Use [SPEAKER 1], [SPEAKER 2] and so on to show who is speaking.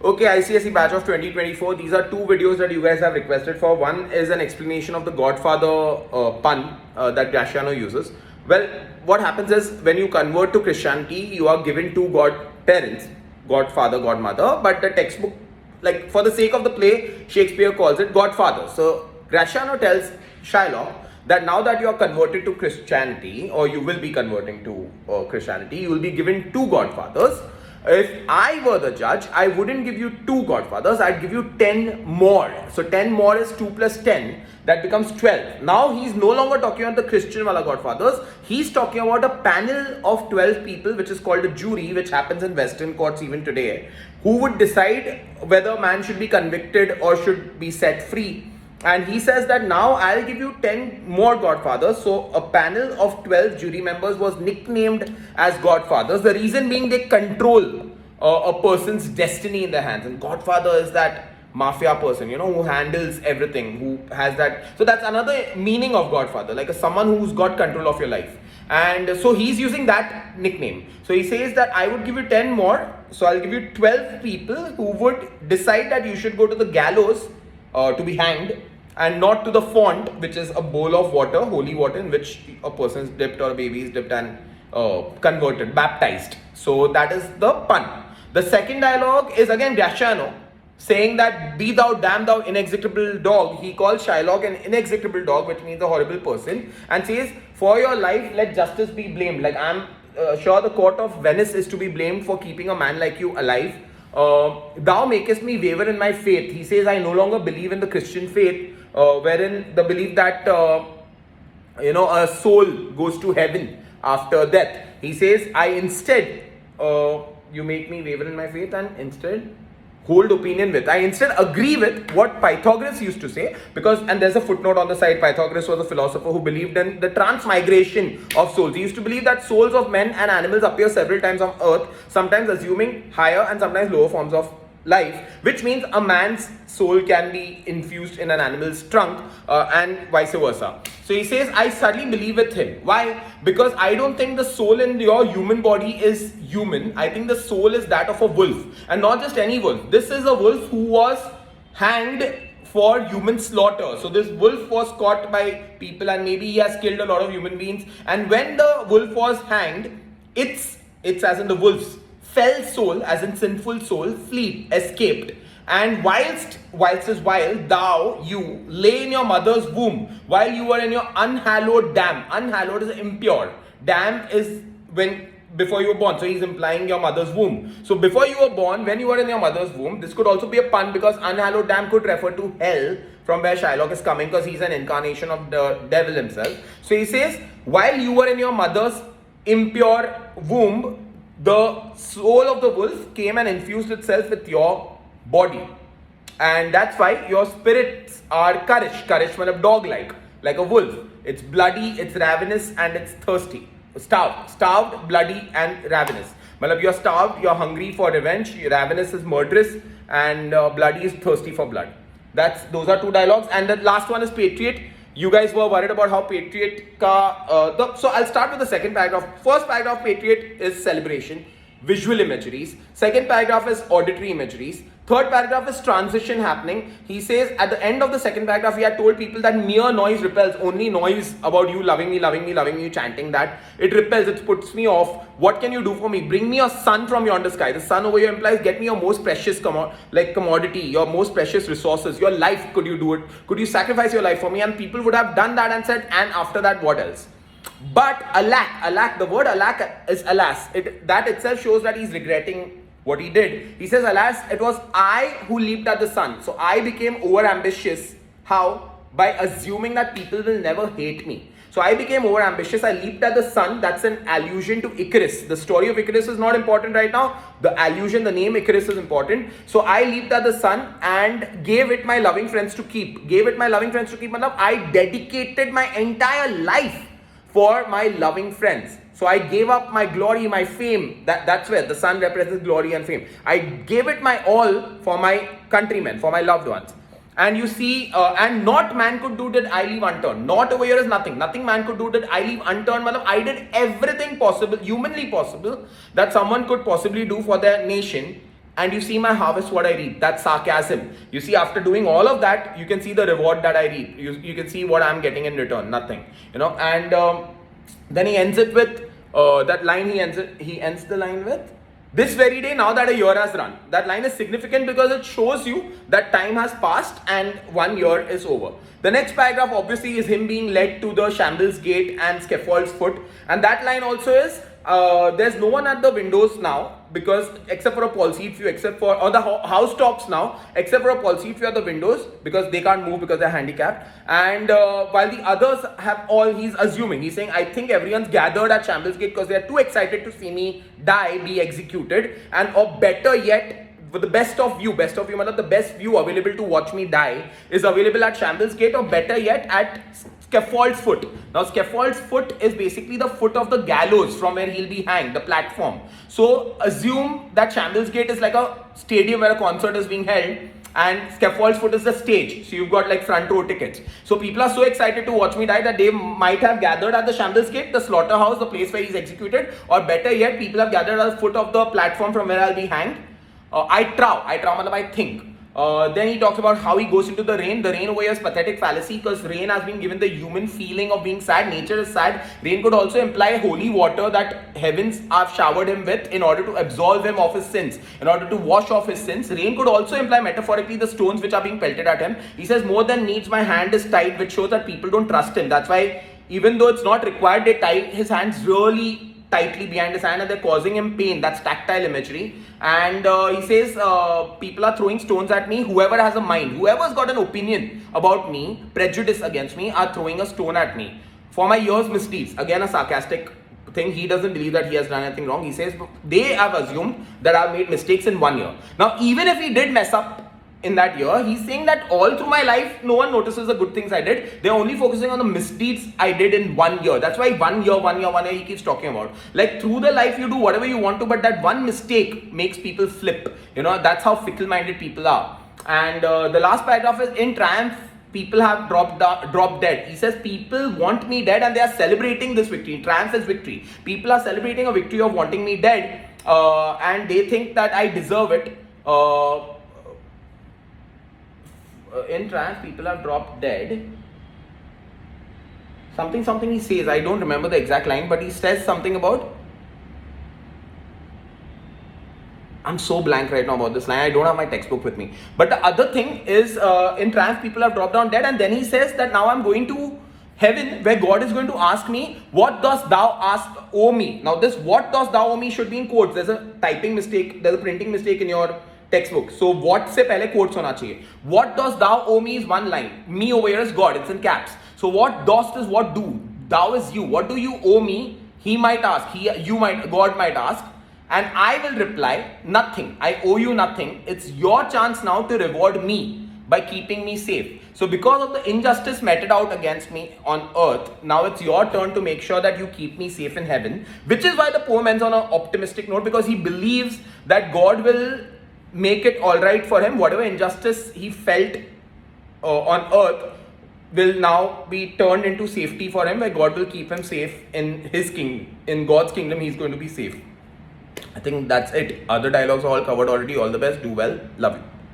[SPEAKER 1] Okay, ICSE batch of 2024. These are two videos that you guys have requested for. One is an explanation of the Godfather pun that Graciano uses. Well, what happens is when you convert to Christianity, you are given two godparents, Godfather, Godmother, but the textbook, like for the sake of the play, Shakespeare calls it Godfather. So Graciano tells Shylock that now that you are converted to Christianity, or you will be converting to Christianity, you will be given two godfathers. If I were the judge, I wouldn't give you two godfathers, I'd give you 10 more. So 10 more is 2 plus 10, that becomes 12. Now he's no longer talking about the Christian wala godfathers, he's talking about a panel of 12 people, which is called a jury, which happens in Western courts even today, who would decide whether a man should be convicted or should be set free. And he says that now I'll give you 10 more godfathers. So a panel of 12 jury members was nicknamed as godfathers. The reason being they control a person's destiny in their hands. And godfather is that mafia person, who handles everything, who has that. So that's another meaning of godfather, like someone who's got control of your life. And so he's using that nickname. So he says that I would give you 10 more. So I'll give you 12 people who would decide that you should go to the gallows to be hanged, and not to the font, which is a bowl of water, holy water, in which a person is dipped or a baby is dipped and converted, baptized. So that is the pun. The second dialogue is again Graciano saying that be thou damned thou inexecrable dog. He calls Shylock an inexecrable dog, which means a horrible person, and says for your life let justice be blamed. Like I'm sure the court of Venice is to be blamed for keeping a man like you alive. Thou makest me waver in my faith. He says I no longer believe in the Christian faith, wherein the belief that a soul goes to heaven after death. He says I instead you make me waver in my faith and instead hold opinion with. I instead agree with what Pythagoras used to say, and there's a footnote on the side. Pythagoras was a philosopher who believed in the transmigration of souls. He used to believe that souls of men and animals appear several times on earth, sometimes assuming higher and sometimes lower forms of life, which means a man's soul can be infused in an animal's trunk and vice versa. So he says I sadly believe with him. Why? Because I don't think the soul in your human body is human. I think the soul is that of a wolf, and not just any wolf. This is a wolf who was hanged for human slaughter. So this wolf was caught by people, and maybe he has killed a lot of human beings, and when the wolf was hanged, it's as in the wolf's fell soul, as in sinful soul, escaped. And whilst is while you lay in your mother's womb, while you were in your unhallowed dam. Unhallowed is impure. Dam is before you were born. So he's implying your mother's womb. So before you were born, when you were in your mother's womb, this could also be a pun, because unhallowed dam could refer to hell, from where Shylock is coming, because he's an incarnation of the devil himself. So he says, while you were in your mother's impure womb, the soul of the wolf came and infused itself with your body, and that's why your spirits are Karish. Karish means dog-like, like a wolf. It's bloody, it's ravenous, and it's thirsty. Starved, bloody, and ravenous. Malab, you're starved, you're hungry for revenge. Ravenous is murderous, and bloody is thirsty for blood. Those are two dialogues, and the last one is Patriot. You guys were worried about how Patriot so I'll start with the second paragraph. First paragraph, Patriot is celebration, visual imageries. Second paragraph is auditory imageries. Third paragraph is transition happening. He says at the end of the second paragraph, he had told people that mere noise repels. Only noise about you loving me, chanting that, it repels, it puts me off. What can you do for me? Bring me a sun from yonder sky. The sun over here implies get me your most precious commodity, your most precious resources, your life. Could you do it? Could you sacrifice your life for me? And people would have done that and said, and after that, what else? But alack, the word alack is alas. That itself shows that he's regretting what he did. He says, alas, it was I who leaped at the sun. So I became over ambitious. How? By assuming that people will never hate me. So I became over ambitious. I leaped at the sun. That's an allusion to Icarus. The story of Icarus is not important right now. The allusion, the name Icarus is important. So I leaped at the sun and gave it my loving friends to keep. I dedicated my entire life for my loving friends. So I gave up my glory, my fame. That's where the sun represents glory and fame. I gave it my all for my countrymen, for my loved ones. And you see, and not man could do did I leave unturned. Not over here is nothing. Nothing man could do did I leave unturned. I did everything possible, humanly possible, that someone could possibly do for their nation. and you see my harvest, what I reap. That's sarcasm. You see, after doing all of that, you can see the reward that I reap. You can see what I'm getting in return, nothing. And then he ends it with that line. He ends the line with, this very day, now that a year has run. That line is significant because it shows you that time has passed and 1 year is over. The next paragraph obviously is him being led to the shambles gate and scaffold's foot, and that line also is, there's no one at the windows now, because except for a policy few, or the housetops now, except for a policy few at the windows, because they can't move because they're handicapped. And while the others have all, he's saying, I think everyone's gathered at Shambles Gate because they're too excited to see me die, be executed, and or better yet, for the best of view, matlab the best view available to watch me die is available at Shambles Gate, or better yet at scaffold's foot. Now scaffold's foot is basically the foot of the gallows from where he'll be hanged, the platform. So assume that Shambles Gate is like a stadium where a concert is being held, and scaffold's foot is the stage. So you've got like front row tickets. So people are so excited to watch me die that they might have gathered at the Shambles Gate, the slaughterhouse, the place where he's executed, or better yet, people have gathered at the foot of the platform from where I'll be hanged. I think. Then he talks about how he goes into the rain. The rain over here is pathetic fallacy, because rain has been given the human feeling of being sad. Nature is sad. Rain could also imply holy water that heavens have showered him with in order to absolve him of his sins, in order to wash off his sins. Rain could also imply metaphorically the stones which are being pelted at him. He says, more than needs, my hand is tied, which shows that people don't trust him. That's why, even though it's not required, they tie his hands really tightly behind his hand and they're causing him pain. That's tactile imagery. And he says, people are throwing stones at me. Whoever has a mind, whoever's got an opinion about me, prejudice against me, are throwing a stone at me for my year's misdeeds. Again, a sarcastic thing. He doesn't believe that he has done anything wrong. He says they have assumed that I've made mistakes in 1 year. Now, even if he did mess up in that year, he's saying that all through my life, no one notices the good things I did. They're only focusing on the misdeeds I did in 1 year. That's why 1 year, he keeps talking about. Like, through the life, you do whatever you want to, but that one mistake makes people flip. That's how fickle-minded people are. And the last paragraph is, in triumph, people have dropped dead. He says, people want me dead and they are celebrating this victory. Triumph is victory. People are celebrating a victory of wanting me dead, and they think that I deserve it. In triumph, people have dropped dead. Something he says. I don't remember the exact line, but he says something about, I'm so blank right now about this line. I don't have my textbook with me. But the other thing is, in triumph, people have dropped down dead, and then he says that now I'm going to heaven, where God is going to ask me, what dost thou ask, O me? Now this what dost thou, O me, should be in quotes. There's a typing mistake, there's a printing mistake in your textbook. So what se pehle quotes hona chahiye. What dost thou, O me, is one line. Me over here is God, it's in caps. So what dost is what do. Thou is you. What do you owe me? He might ask, God might ask. And I will reply, nothing. I owe you nothing. It's your chance now to reward me by keeping me safe. So because of the injustice meted out against me on earth, now it's your turn to make sure that you keep me safe in heaven. Which is why the poem ends on an optimistic note, because he believes that God will make it all right for him. Whatever injustice he felt on earth will now be turned into safety for him, where God will keep him safe in his kingdom. In God's kingdom, he's going to be safe. I think that's it. Other dialogues are all covered already. All the best. Do well. Love you.